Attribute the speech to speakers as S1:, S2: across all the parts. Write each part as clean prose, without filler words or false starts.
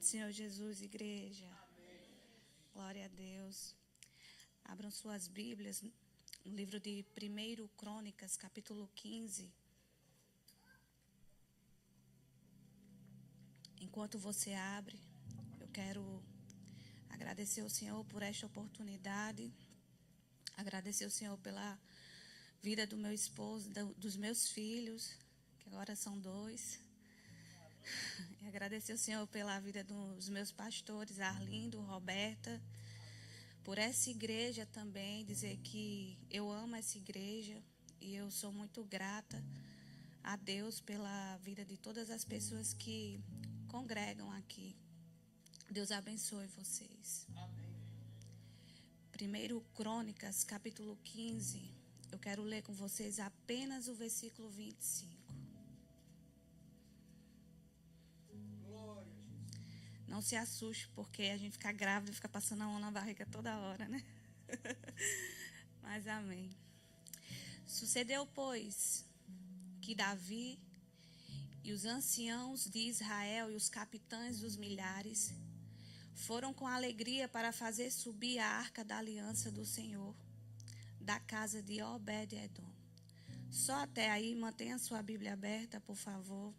S1: do Senhor Jesus, igreja. Amém. Glória a Deus. Abram suas Bíblias no livro de 1 Crônicas, capítulo 15. Enquanto você abre, eu quero agradecer ao Senhor por esta oportunidade, agradecer ao Senhor pela vida do meu esposo, dos meus filhos, que agora são 2. E agradecer ao Senhor pela vida dos meus pastores, Arlindo, Roberta, por essa igreja também, dizer que eu amo essa igreja e eu sou muito grata a Deus pela vida de todas as pessoas que congregam aqui. Deus abençoe vocês. Amém. 1 Crônicas, capítulo 15. Eu quero ler com vocês apenas o versículo 25. Não se assuste, porque a gente fica grávida e fica passando a mão na barriga toda hora, né? Mas amém. Sucedeu, pois, que Davi e os anciãos de Israel e os capitães dos milhares foram com alegria para fazer subir a arca da aliança do Senhor, da casa de Obed-edom. Só até aí, mantenha sua Bíblia aberta, por favor.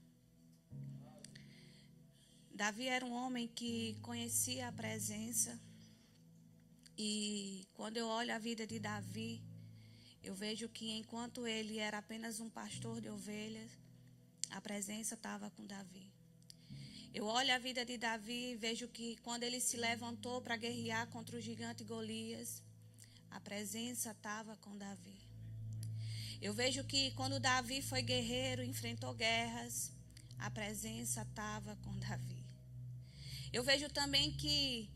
S1: Davi era um homem que conhecia a presença. E quando eu olho a vida de Davi, eu vejo que enquanto ele era apenas um pastor de ovelhas, a presença estava com Davi. Eu olho a vida de Davi e vejo que quando ele se levantou para guerrear contra o gigante Golias, a presença estava com Davi. Eu vejo que quando Davi foi guerreiro, enfrentou guerras, a presença estava com Davi. Eu vejo também que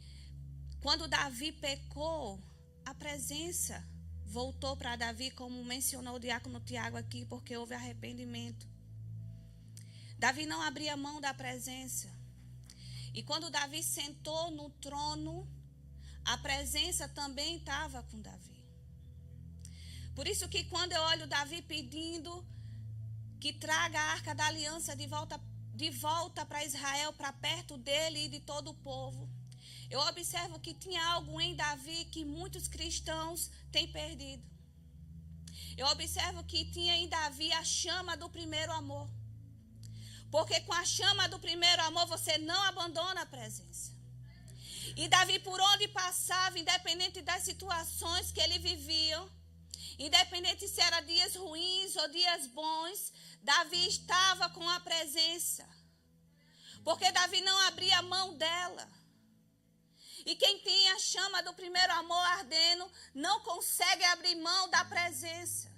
S1: quando Davi pecou, a presença voltou para Davi, como mencionou o diácono Tiago aqui, porque houve arrependimento. Davi não abria mão da presença. E quando Davi sentou no trono, a presença também estava com Davi. Por isso que quando eu olho Davi pedindo que traga a arca da aliança de volta para Israel, para perto dele e de todo o povo, eu observo que tinha algo em Davi que muitos cristãos têm perdido. Eu observo que tinha em Davi a chama do primeiro amor. Porque com a chama do primeiro amor você não abandona a presença. E Davi, por onde passava, independente das situações que ele vivia, independente se eram dias ruins ou dias bons, Davi estava com a presença. Porque Davi não abria mão dela. E quem tem a chama do primeiro amor ardendo não consegue abrir mão da presença.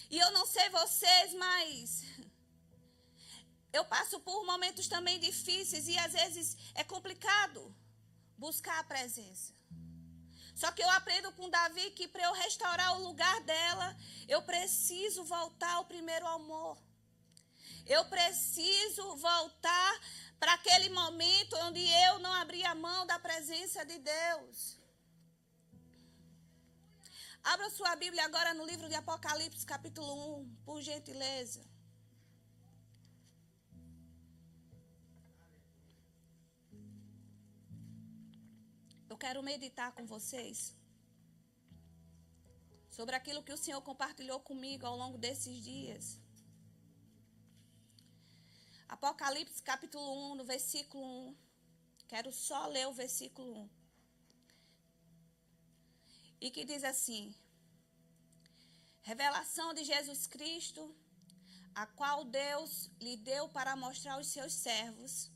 S1: E eu não sei vocês, mas eu passo por momentos também difíceis e às vezes é complicado buscar a presença. Só que eu aprendo com Davi que para eu restaurar o lugar dela, eu preciso voltar ao primeiro amor. Eu preciso voltar para aquele momento onde eu não abri a mão da presença de Deus. Abra sua Bíblia agora no livro de Apocalipse, capítulo 1, por gentileza. Eu quero meditar com vocês sobre aquilo que o Senhor compartilhou comigo ao longo desses dias. Apocalipse, capítulo 1, no versículo 1. Quero só ler o versículo 1. E que diz assim: revelação de Jesus Cristo, a qual Deus lhe deu para mostrar aos seus servos.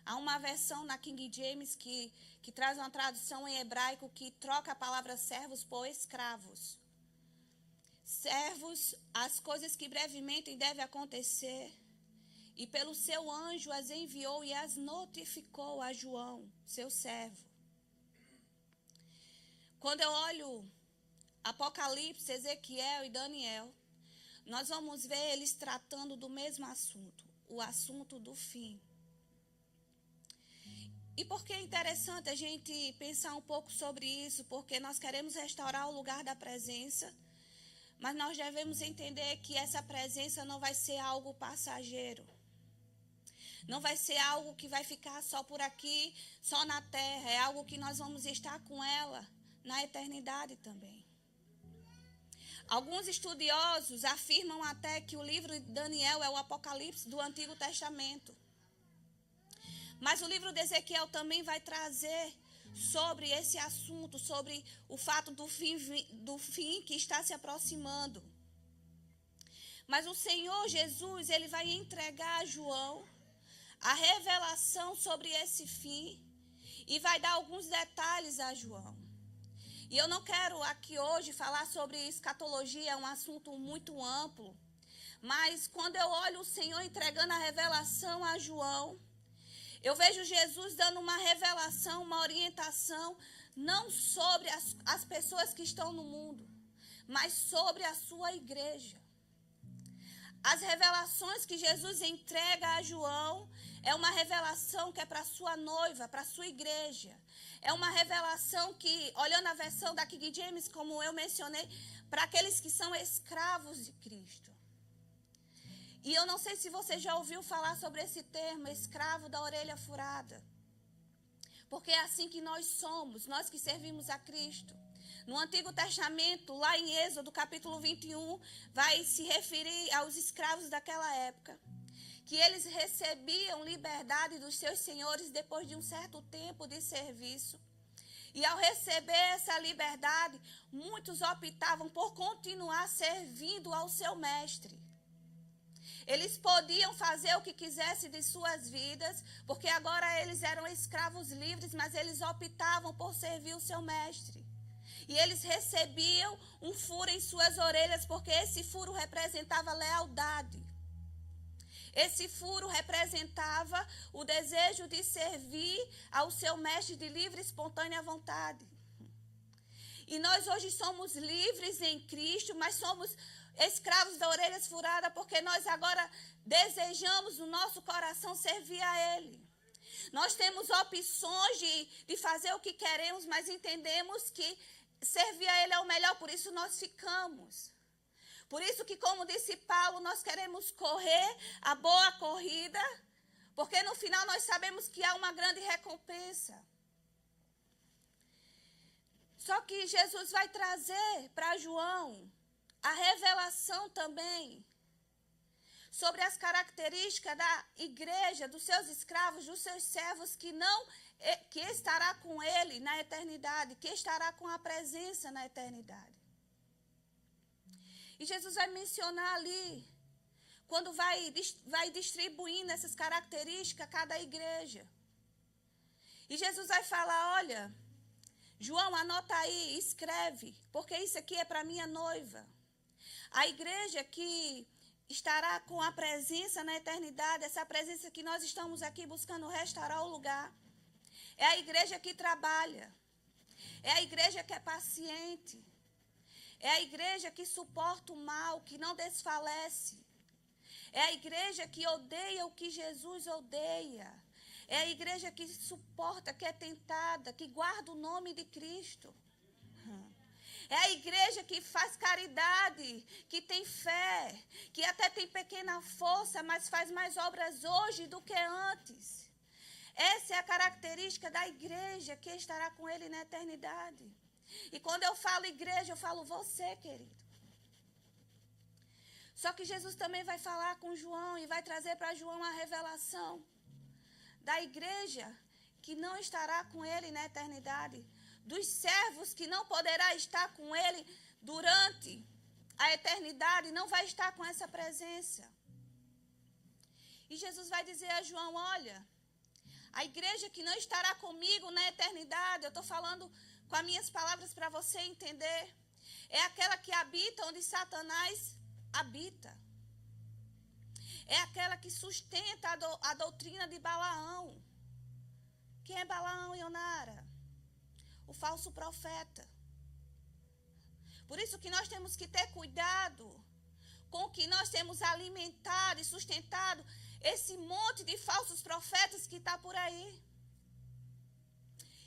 S1: Há uma versão na King James que traz uma tradução em hebraico que troca a palavra servos por escravos. Servos, as coisas que brevemente devem acontecer, e pelo seu anjo as enviou e as notificou a João, seu servo. Quando eu olho Apocalipse, Ezequiel e Daniel, nós vamos ver eles tratando do mesmo assunto, o assunto do fim. E por que é interessante a gente pensar um pouco sobre isso? Porque nós queremos restaurar o lugar da presença, mas nós devemos entender que essa presença não vai ser algo passageiro. Não vai ser algo que vai ficar só por aqui, só na terra. É algo que nós vamos estar com ela na eternidade também. Alguns estudiosos afirmam até que o livro de Daniel é o Apocalipse do Antigo Testamento. Mas o livro de Ezequiel também vai trazer sobre esse assunto, sobre o fato do fim que está se aproximando. Mas o Senhor Jesus, ele vai entregar a João a revelação sobre esse fim e vai dar alguns detalhes a João. E eu não quero aqui hoje falar sobre escatologia, é um assunto muito amplo. Mas quando eu olho o Senhor entregando a revelação a João, eu vejo Jesus dando uma revelação, uma orientação, não sobre as pessoas que estão no mundo, mas sobre a sua igreja. As revelações que Jesus entrega a João é uma revelação que é para a sua noiva, para a sua igreja. É uma revelação que, olhando a versão da King James, como eu mencionei, para aqueles que são escravos de Cristo. E eu não sei se você já ouviu falar sobre esse termo, escravo da orelha furada. Porque é assim que nós somos, nós que servimos a Cristo. No Antigo Testamento, lá em Êxodo, capítulo 21, vai se referir aos escravos daquela época. Que eles recebiam liberdade dos seus senhores depois de um certo tempo de serviço. E ao receber essa liberdade, muitos optavam por continuar servindo ao seu mestre. Eles podiam fazer o que quisessem de suas vidas, porque agora eles eram escravos livres, mas eles optavam por servir o seu mestre. E eles recebiam um furo em suas orelhas, porque esse furo representava lealdade. Esse furo representava o desejo de servir ao seu mestre de livre e espontânea vontade. E nós hoje somos livres em Cristo, mas somos escravos da orelha furada, porque nós agora desejamos no nosso coração servir a Ele. Nós temos opções de fazer o que queremos, mas entendemos que servir a Ele é o melhor, por isso nós ficamos. Por isso que, como disse Paulo, nós queremos correr a boa corrida, porque no final nós sabemos que há uma grande recompensa. Só que Jesus vai trazer para João a revelação também sobre as características da igreja, dos seus escravos, dos seus servos que estará com ele na eternidade, que estará com a presença na eternidade. E Jesus vai mencionar ali, quando vai distribuindo essas características a cada igreja. E Jesus vai falar, olha, João, anota aí, escreve, porque isso aqui é para minha noiva. A igreja que estará com a presença na eternidade, essa presença que nós estamos aqui buscando restaurar o lugar. É a igreja que trabalha. É a igreja que é paciente. É a igreja que suporta o mal, que não desfalece. É a igreja que odeia o que Jesus odeia. É a igreja que suporta, que é tentada, que guarda o nome de Cristo. É a igreja que faz caridade, que tem fé, que até tem pequena força, mas faz mais obras hoje do que antes. Essa é a característica da igreja que estará com ele na eternidade. E quando eu falo igreja, eu falo você, querido. Só que Jesus também vai falar com João e vai trazer para João a revelação da igreja que não estará com ele na eternidade, dos servos que não poderá estar com ele durante a eternidade, não vai estar com essa presença. E Jesus vai dizer a João, olha, a igreja que não estará comigo na eternidade, eu estou falando com as minhas palavras para você entender, é aquela que habita onde Satanás habita. É aquela que sustenta a doutrina de Balaão. Quem é Balaão, Ionara? O falso profeta. Por isso que nós temos que ter cuidado com o que nós temos alimentado e sustentado esse monte de falsos profetas que está por aí.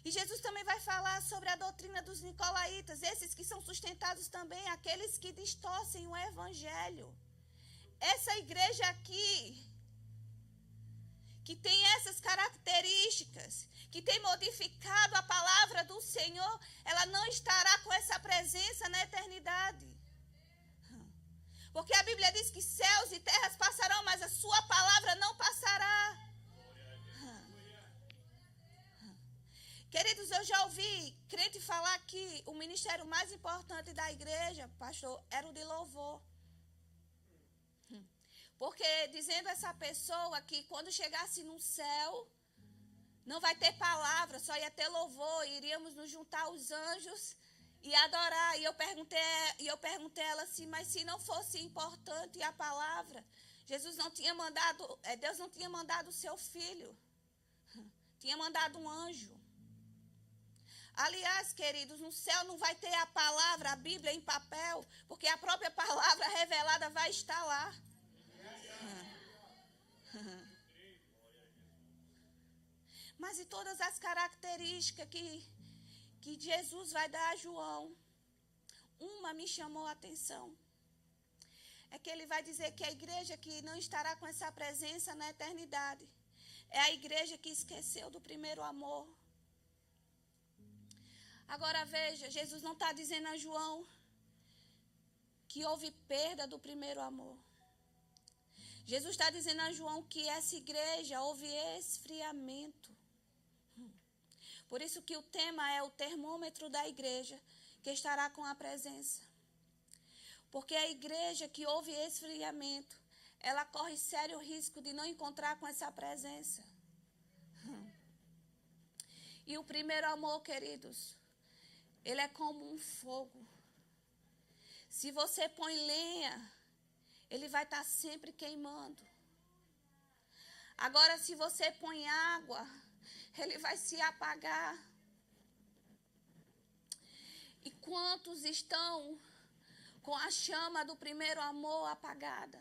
S1: E Jesus também vai falar sobre a doutrina dos nicolaítas, esses que são sustentados também, aqueles que distorcem o evangelho. Essa igreja aqui, que tem essas características, que tem modificado a palavra do Senhor, ela não estará com essa presença na eternidade. Porque a Bíblia diz que céus e terras passarão, mas a sua palavra não passará. Queridos, eu já ouvi crente falar que o ministério mais importante da igreja, pastor, era o de louvor. Porque dizendo essa pessoa que quando chegasse no céu, não vai ter palavra, só ia ter louvor, iríamos nos juntar aos anjos e adorar. E eu perguntei a ela assim, mas se não fosse importante a palavra, Deus não tinha mandado o seu filho, tinha mandado um anjo. Aliás, queridos, no céu não vai ter a palavra, a Bíblia em papel, porque a própria palavra revelada vai estar lá. Mas e todas as características que Jesus vai dar a João, uma me chamou a atenção. É que ele vai dizer que a igreja que não estará com essa presença na eternidade é a igreja que esqueceu do primeiro amor. Agora veja, Jesus não está dizendo a João que houve perda do primeiro amor. Jesus está dizendo a João que essa igreja houve esfriamento. Por isso que o tema é o termômetro da igreja que estará com a presença. Porque a igreja que houve esfriamento, ela corre sério risco de não encontrar com essa presença. E o primeiro amor, queridos, ele é como um fogo. Se você põe lenha, ele vai estar sempre queimando. Agora, se você põe água, ele vai se apagar. E quantos estão com a chama do primeiro amor apagada?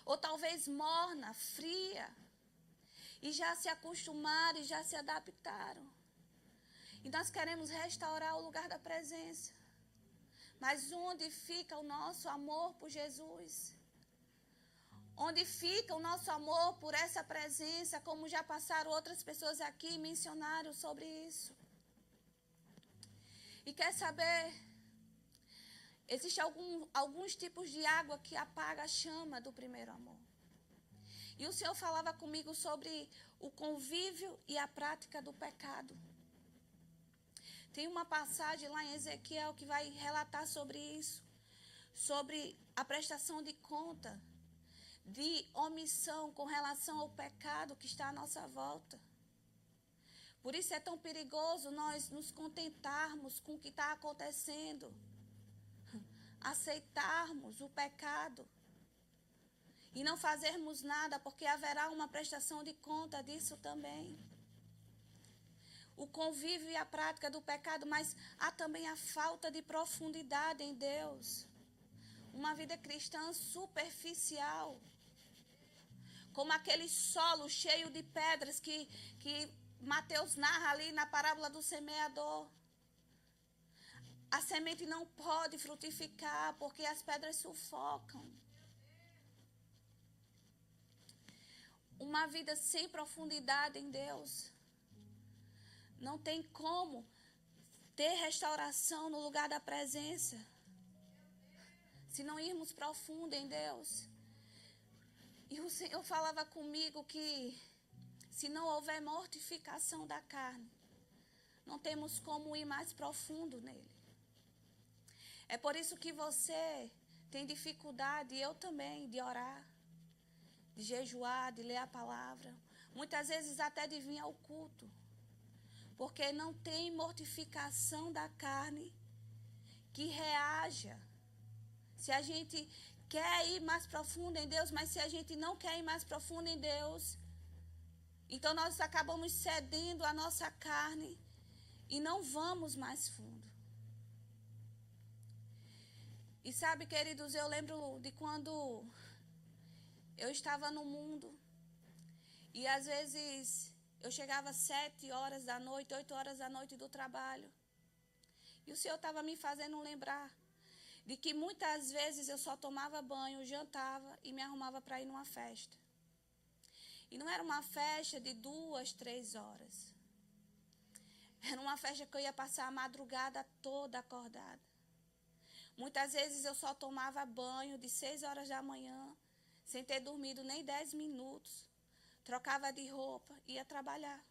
S1: Ou talvez morna, fria, e já se acostumaram e já se adaptaram. E nós queremos restaurar o lugar da presença. Mas onde fica o nosso amor por Jesus? Onde fica o nosso amor por essa presença, como já passaram outras pessoas aqui e mencionaram sobre isso? E quer saber? Existem alguns tipos de água que apaga a chama do primeiro amor. E o Senhor falava comigo sobre o convívio e a prática do pecado. Tem uma passagem lá em Ezequiel que vai relatar sobre isso. Sobre a prestação de conta, de omissão com relação ao pecado que está à nossa volta. Por isso é tão perigoso nós nos contentarmos com o que está acontecendo. Aceitarmos o pecado. E não fazermos nada, porque haverá uma prestação de conta disso também. O convívio e a prática do pecado, mas há também a falta de profundidade em Deus. Uma vida cristã superficial. Como aquele solo cheio de pedras que Mateus narra ali na parábola do semeador. A semente não pode frutificar porque as pedras sufocam. Uma vida sem profundidade em Deus não tem como ter restauração no lugar da presença se não irmos profundo em Deus. E o Senhor falava comigo que se não houver mortificação da carne, não temos como ir mais profundo nele. É por isso que você tem dificuldade, e eu também, de orar, de jejuar, de ler a palavra. Muitas vezes até de vir ao culto. Porque não tem mortificação da carne que reaja. Se a gente quer ir mais profundo em Deus, mas se a gente não quer ir mais profundo em Deus, então nós acabamos cedendo a nossa carne e não vamos mais fundo. E sabe, queridos, eu lembro de quando eu estava no mundo e às vezes eu chegava às 7 horas da noite, 8 horas da noite do trabalho. E o Senhor estava me fazendo lembrar de que muitas vezes eu só tomava banho, jantava e me arrumava para ir numa festa. E não era uma festa de 2, 3 horas. Era uma festa que eu ia passar a madrugada toda acordada. Muitas vezes eu só tomava banho de 6 horas da manhã, sem ter dormido nem 10 minutos. Trocava de roupa, ia trabalhar.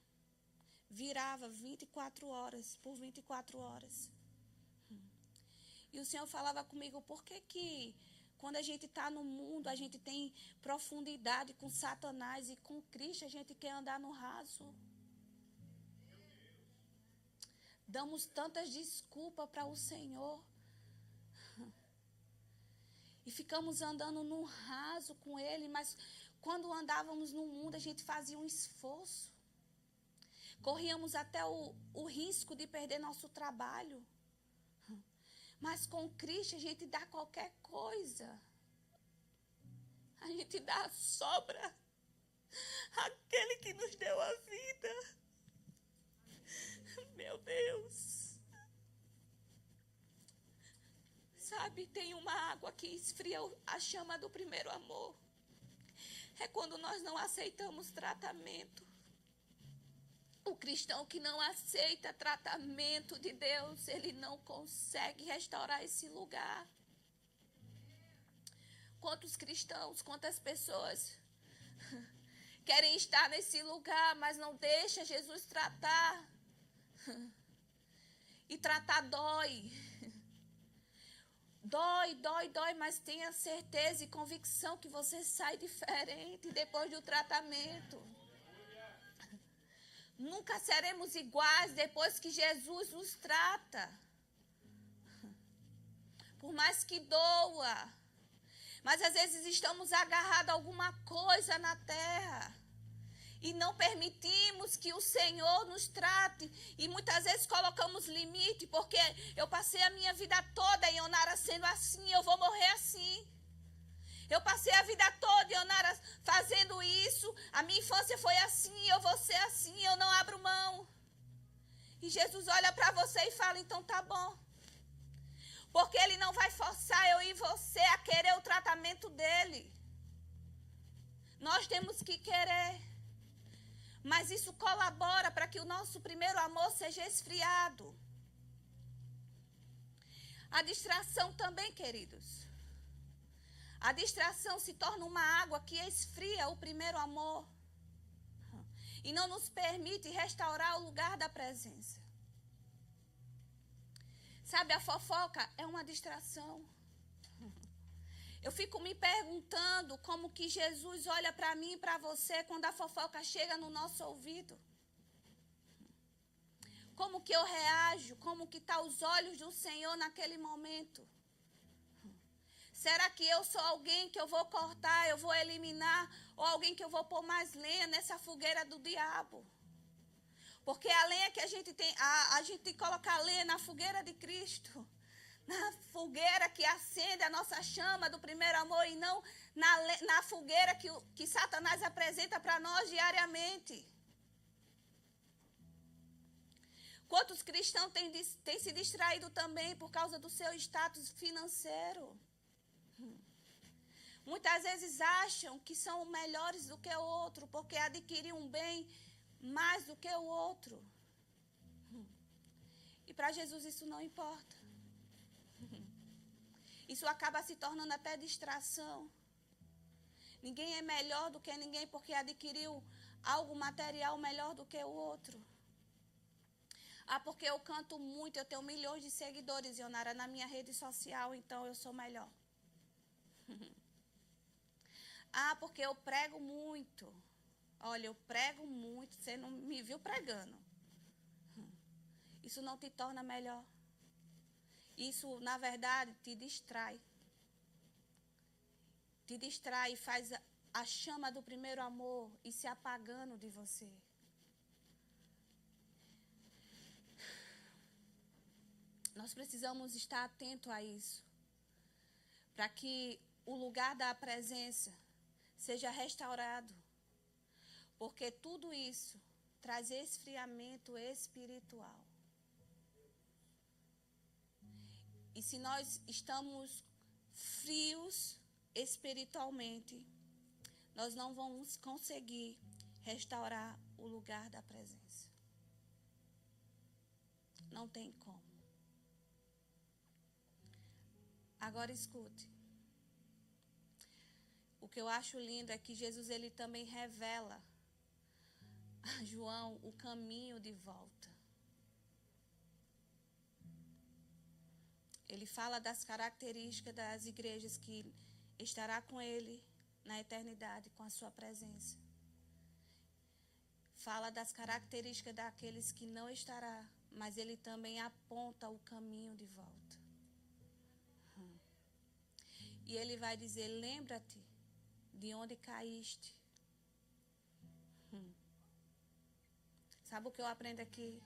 S1: Virava 24 horas por 24 horas. E o Senhor falava comigo, por que quando a gente está no mundo, a gente tem profundidade com Satanás e com Cristo a gente quer andar no raso? Damos tantas desculpas para o Senhor. E ficamos andando no raso com Ele, mas quando andávamos no mundo, a gente fazia um esforço. Corríamos até o risco de perder nosso trabalho. Mas com Cristo a gente dá qualquer coisa. A gente dá a sobra àquele que nos deu a vida. Meu Deus. Sabe, tem uma água que esfria a chama do primeiro amor. É quando nós não aceitamos tratamento. O cristão que não aceita tratamento de Deus, ele não consegue restaurar esse lugar. Quantos cristãos, quantas pessoas querem estar nesse lugar, mas não deixa Jesus tratar. E tratar dói. Dói, mas tenha certeza e convicção que você sai diferente depois do tratamento. Nunca seremos iguais depois que Jesus nos trata. Por mais que doa. Mas às vezes estamos agarrados a alguma coisa na terra. E não permitimos que o Senhor nos trate. E muitas vezes colocamos limite. Porque eu passei a minha vida toda em Onara sendo assim. Eu vou morrer assim. Eu passei a vida toda em Onara fazendo isso. A minha infância foi assim. Eu vou ser assim. Eu não abro mão. E Jesus olha para você e fala, então tá bom. Porque Ele não vai forçar eu e você a querer o tratamento dEle. Nós temos que querer. Mas isso colabora para que o nosso primeiro amor seja esfriado. A distração também, queridos. A distração se torna uma água que esfria o primeiro amor. E não nos permite restaurar o lugar da presença. Sabe, a fofoca é uma distração. Eu fico me perguntando como que Jesus olha para mim e para você quando a fofoca chega no nosso ouvido. Como que eu reajo? Como que estão os olhos do Senhor naquele momento? Será que eu sou alguém que eu vou cortar, eu vou eliminar? Ou alguém que eu vou pôr mais lenha nessa fogueira do diabo? Porque a lenha que a gente tem, a gente tem que colocar lenha na fogueira de Cristo. Na fogueira que acende a nossa chama do primeiro amor e não na fogueira que Satanás apresenta para nós diariamente. Quantos cristãos têm se distraído também por causa do seu status financeiro? Muitas vezes acham que são melhores do que o outro, porque adquiriram um bem mais do que o outro. E para Jesus isso não importa. Isso acaba se tornando até distração. Ninguém é melhor do que ninguém porque adquiriu algo material melhor do que o outro. Ah, porque eu canto muito, eu tenho milhões de seguidores, Ionara, na minha rede social, então eu sou melhor. Ah, porque eu prego muito. Olha, eu prego muito, você não me viu pregando. Isso não te torna melhor. Isso, na verdade, te distrai. Te distrai e faz a chama do primeiro amor ir se apagando de você. Nós precisamos estar atentos a isso. Para que o lugar da presença seja restaurado. Porque tudo isso traz esfriamento espiritual. E se nós estamos frios espiritualmente, nós não vamos conseguir restaurar o lugar da presença. Não tem como. Agora escute. O que eu acho lindo é que Jesus ele também revela a João o caminho de volta. Ele fala das características das igrejas que estará com ele na eternidade, com a sua presença. Fala das características daqueles que não estará, mas ele também aponta o caminho de volta. E ele vai dizer, lembra-te de onde caíste. Sabe o que eu aprendo aqui?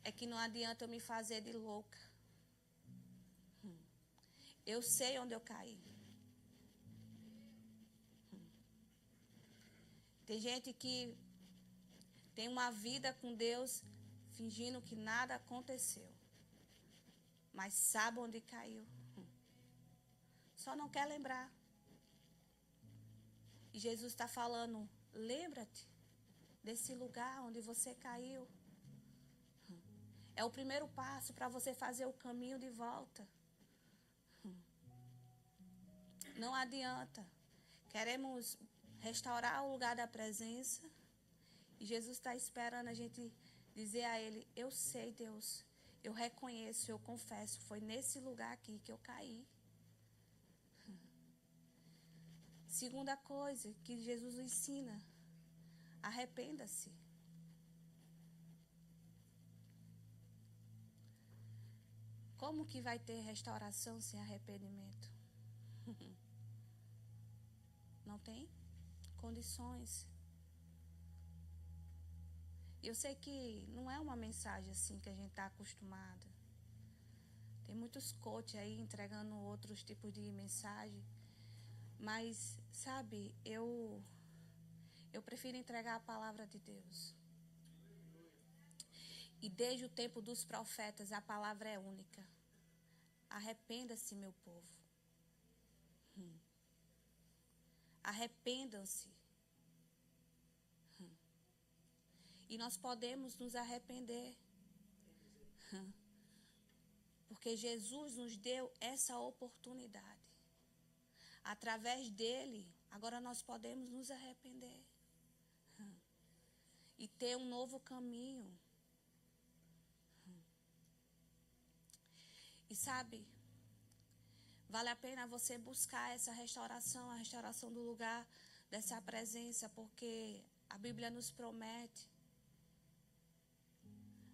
S1: É que não adianta eu me fazer de louca. Eu sei onde eu caí. Tem gente que tem uma vida com Deus fingindo que nada aconteceu. Mas sabe onde caiu. Só não quer lembrar. E Jesus está falando, lembra-te desse lugar onde você caiu. É o primeiro passo para você fazer o caminho de volta. Não adianta. Queremos restaurar o lugar da presença. E Jesus está esperando a gente dizer a Ele, eu sei, Deus, eu reconheço, eu confesso, foi nesse lugar aqui que eu caí. Segunda coisa que Jesus ensina, arrependa-se. Como que vai ter restauração sem arrependimento? Não tem condições. Eu sei que não é uma mensagem assim que a gente está acostumado. Tem muitos coaches aí entregando outros tipos de mensagem. Mas, sabe, eu prefiro entregar a palavra de Deus. E desde o tempo dos profetas, a palavra é única. Arrependa-se, meu povo. Arrependam-se. E nós podemos nos arrepender. Porque Jesus nos deu essa oportunidade. Através dele, agora nós podemos nos arrepender. E ter um novo caminho. E sabe, vale a pena você buscar essa restauração, a restauração do lugar dessa presença, porque a Bíblia nos promete.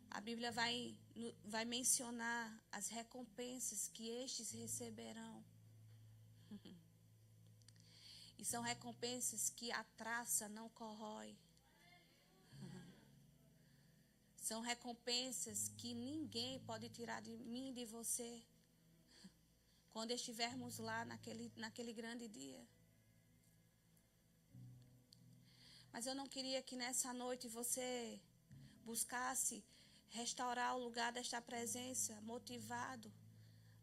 S1: A Bíblia vai mencionar as recompensas que estes receberão. E são recompensas que a traça não corrói. São recompensas que ninguém pode tirar de mim e de você. Quando estivermos lá naquele grande dia. Mas eu não queria que nessa noite você buscasse restaurar o lugar desta presença, motivado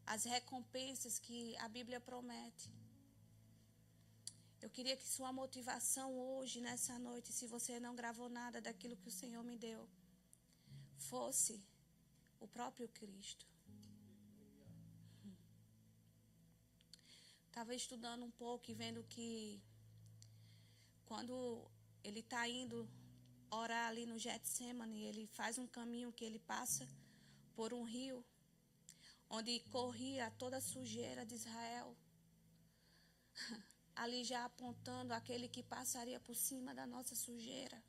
S1: às recompensas que a Bíblia promete. Eu queria que sua motivação hoje, nessa noite, se você não gravou nada daquilo que o Senhor me deu, fosse o próprio Cristo. Estava estudando um pouco e vendo que quando ele está indo orar ali no Getsemane, ele faz um caminho que ele passa por um rio, onde corria toda a sujeira de Israel. Ali já apontando aquele que passaria por cima da nossa sujeira.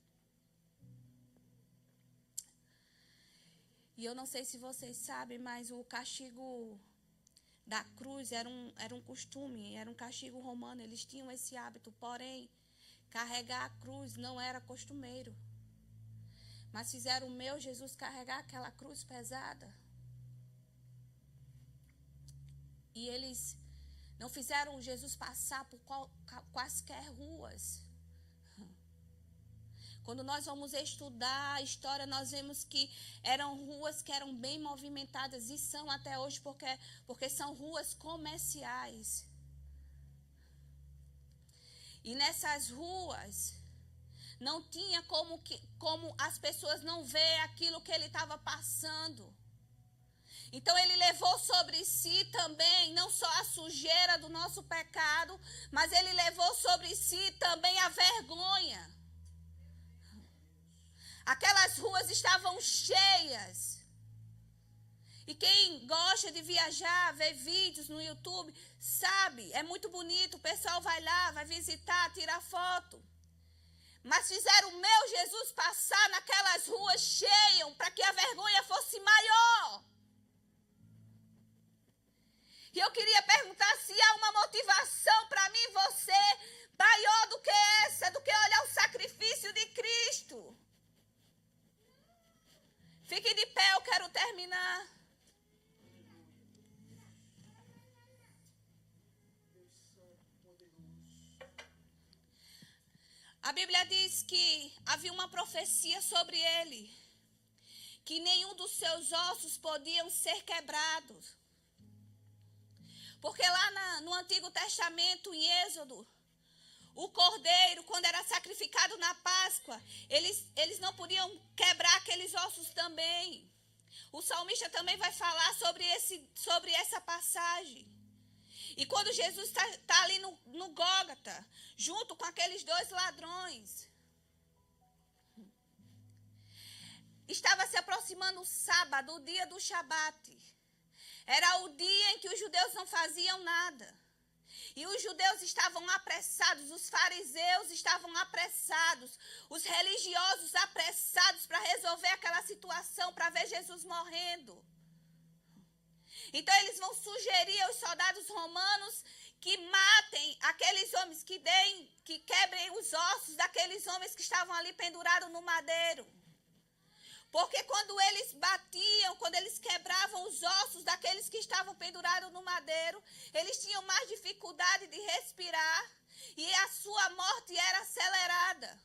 S1: E eu não sei se vocês sabem, mas o castigo da cruz era um costume, era um castigo romano. Eles tinham esse hábito, porém, carregar a cruz não era costumeiro. Mas fizeram o meu Jesus carregar aquela cruz pesada. E eles não fizeram Jesus passar por quaisquer ruas. Quando nós vamos estudar a história, nós vemos que eram ruas que eram bem movimentadas. E são até hoje porque são ruas comerciais. E nessas ruas, Não tinha como as pessoas não ver aquilo que ele estava passando. Então ele levou sobre si também, não só a sujeira do nosso pecado, mas ele levou sobre si também a vergonha. Aquelas ruas estavam cheias. E quem gosta de viajar, ver vídeos no YouTube, sabe, é muito bonito, o pessoal vai lá, vai visitar, tirar foto. Mas fizeram o meu Jesus passar naquelas ruas cheias para que a vergonha fosse maior. E eu queria perguntar se há uma motivação para mim e você maior do que essa, do que olhar o sacrifício de Cristo. Fique de pé, eu quero terminar. A Bíblia diz que havia uma profecia sobre ele, que nenhum dos seus ossos podiam ser quebrados. Porque lá no Antigo Testamento, em Êxodo, o cordeiro, quando era sacrificado na Páscoa, eles não podiam quebrar aqueles ossos também. O salmista também vai falar sobre essa passagem. E quando Jesus está ali no Gólgota, junto com aqueles 2 ladrões, estava se aproximando o sábado, o dia do Shabat. Era o dia em que os judeus não faziam nada. E os judeus estavam apressados, os fariseus estavam apressados, os religiosos apressados para resolver aquela situação, para ver Jesus morrendo. Então eles vão sugerir aos soldados romanos que matem aqueles homens, que quebrem os ossos daqueles homens que estavam ali pendurados no madeiro. Porque quando eles batiam, quando eles quebravam os ossos daqueles que estavam pendurados no madeiro, eles tinham mais dificuldade de respirar e a sua morte era acelerada.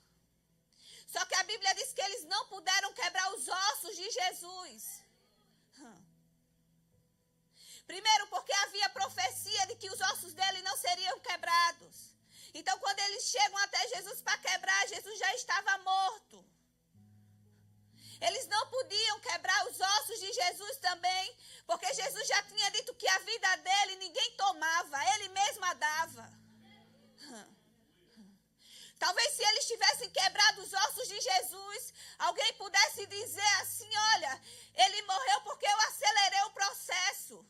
S1: Só que a Bíblia diz que eles não puderam quebrar os ossos de Jesus. Primeiro, porque havia profecia de que os ossos dele não seriam quebrados. Então, quando eles chegam até Jesus para quebrar, Jesus já estava morto. Eles não podiam quebrar os ossos de Jesus também, porque Jesus já tinha dito que a vida dele ninguém tomava, ele mesmo a dava. Talvez se eles tivessem quebrado os ossos de Jesus, alguém pudesse dizer assim, olha, ele morreu porque eu acelerei o processo.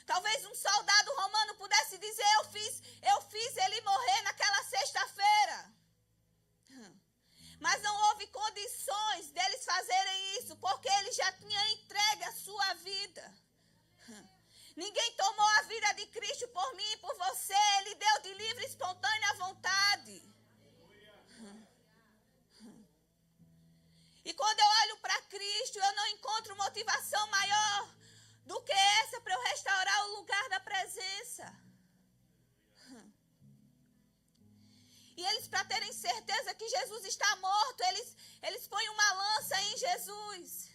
S1: Talvez um soldado romano pudesse dizer, eu fiz ele morrer naquela sexta-feira. Mas não houve condições deles fazerem isso, porque ele já tinha entregue a sua vida. Ninguém tomou a vida de Cristo por mim e por você. Ele deu de livre e espontânea vontade. E quando eu olho para Cristo, eu não encontro motivação maior do que essa para eu restaurar o lugar da presença. E eles, para terem certeza que Jesus está morto, eles põem uma lança em Jesus.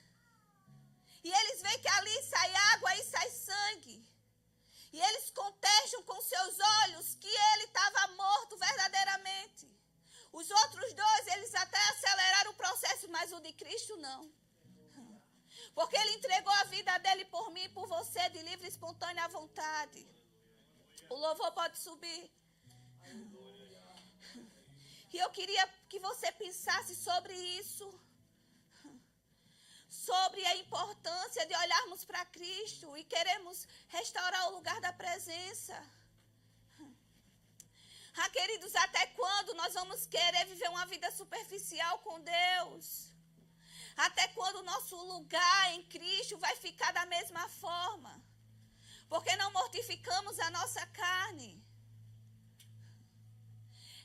S1: E eles veem que ali sai água e sai sangue. E eles contestam com seus olhos que ele estava morto verdadeiramente. Os outros 2, eles até aceleraram o processo, mas o de Cristo não. Porque ele entregou a vida dele por mim e por você, de livre e espontânea vontade. O louvor pode subir. E eu queria que você pensasse sobre isso. Sobre a importância de olharmos para Cristo e queremos restaurar o lugar da presença. Queridos, até quando nós vamos querer viver uma vida superficial com Deus? Até quando o nosso lugar em Cristo vai ficar da mesma forma? Porque não mortificamos a nossa carne.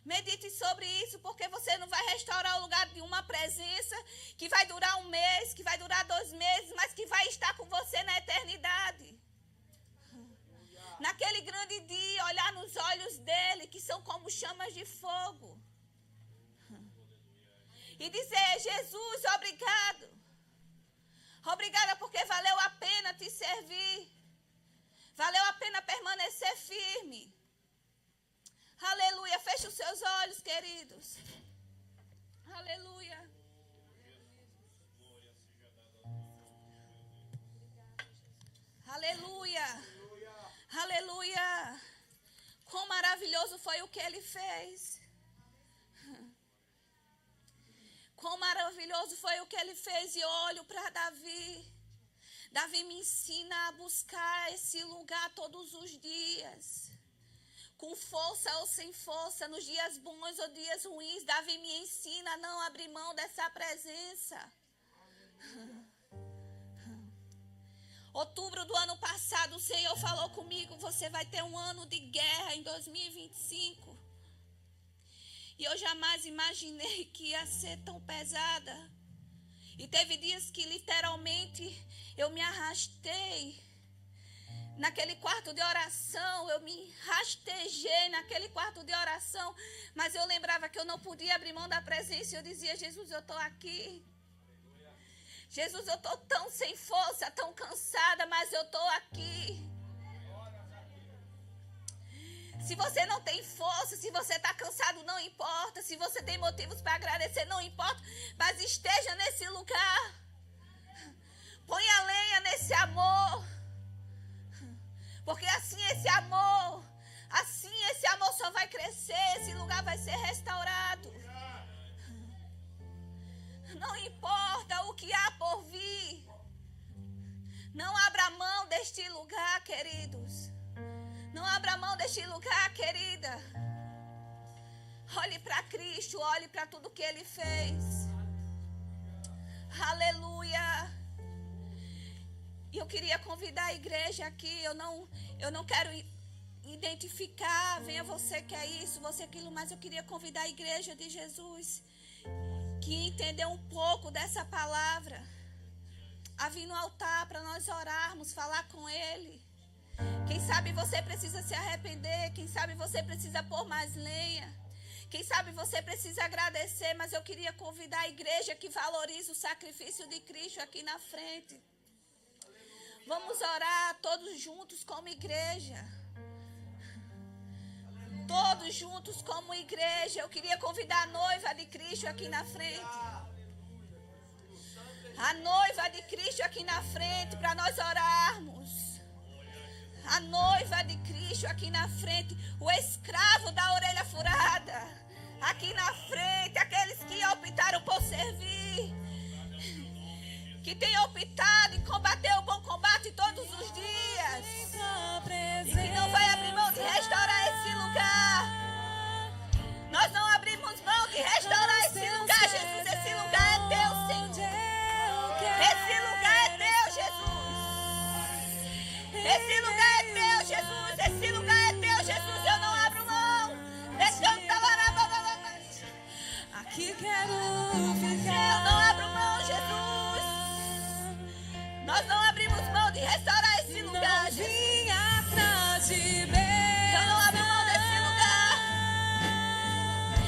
S1: Medite sobre isso, porque você não vai restaurar o lugar de uma presença que vai durar 1 mês, que vai durar 2 meses, mas que vai estar com você na eternidade. Naquele grande dia, olhar nos olhos dele, que são como chamas de fogo. E dizer, Jesus, obrigado. Obrigada porque valeu a pena te servir. Valeu a pena permanecer firme. Aleluia. Feche os seus olhos, queridos. Aleluia. Aleluia. Aleluia. Quão maravilhoso foi o que ele fez. Quão maravilhoso foi o que ele fez. E eu olho para Davi. Davi me ensina a buscar esse lugar todos os dias. Com força ou sem força, nos dias bons ou dias ruins, Davi me ensina a não abrir mão dessa presença. Outubro do ano passado, o Senhor falou comigo, você vai ter um ano de guerra em 2025. E eu jamais imaginei que ia ser tão pesada. E teve dias que literalmente eu me arrastei naquele quarto de oração, eu me rastejei naquele quarto de oração, mas eu lembrava que eu não podia abrir mão da presença. Eu dizia, Jesus, eu estou aqui. Jesus, eu estou tão sem força, tão cansada, mas eu estou aqui. Se você não tem força, se você está cansado, não importa. Se você tem motivos para agradecer, não importa. Mas esteja nesse lugar. Põe a lenha nesse amor. Porque assim esse amor só vai crescer. Esse lugar vai ser restaurado. Não importa o que há por vir. Não abra mão deste lugar, queridos. Não abra mão deste lugar, querida. Olhe para Cristo, olhe para tudo que Ele fez. Aleluia. E eu queria convidar a igreja aqui. Eu não quero identificar, venha você que é isso, você aquilo, mas eu queria convidar a igreja de Jesus que entendeu um pouco dessa palavra a vir no altar para nós orarmos, falar com Ele. Quem sabe você precisa se arrepender, quem sabe você precisa pôr mais lenha, quem sabe você precisa agradecer, mas eu queria convidar a igreja que valoriza o sacrifício de Cristo aqui na frente. Vamos orar todos juntos como igreja. Todos juntos como igreja. Eu queria convidar a noiva de Cristo aqui na frente. A noiva de Cristo aqui na frente para nós orarmos. A noiva de Cristo aqui na frente. O escravo da orelha furada aqui na frente. Aqueles que optaram por servir. Que tem optado em combater o bom combate todos os dias. E que não vai abrir mão de restaurar esse lugar. Nós não abrimos mão de restaurar esse lugar, Jesus. Esse lugar é teu, Senhor. Esse lugar é teu, Jesus. Esse lugar é teu, Jesus. Esse lugar é teu, Jesus. Eu não abro mão. Aqui quero ficar. Eu não abro mão, Jesus. Nós não abrimos mão de restaurar esse lugar, Jesus. Eu não abro mão desse lugar.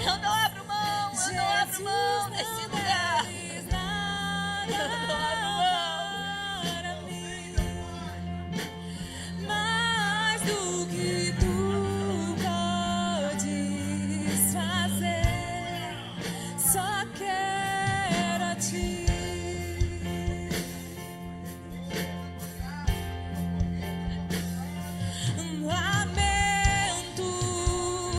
S1: Eu não abro mão desse lugar. Eu não abro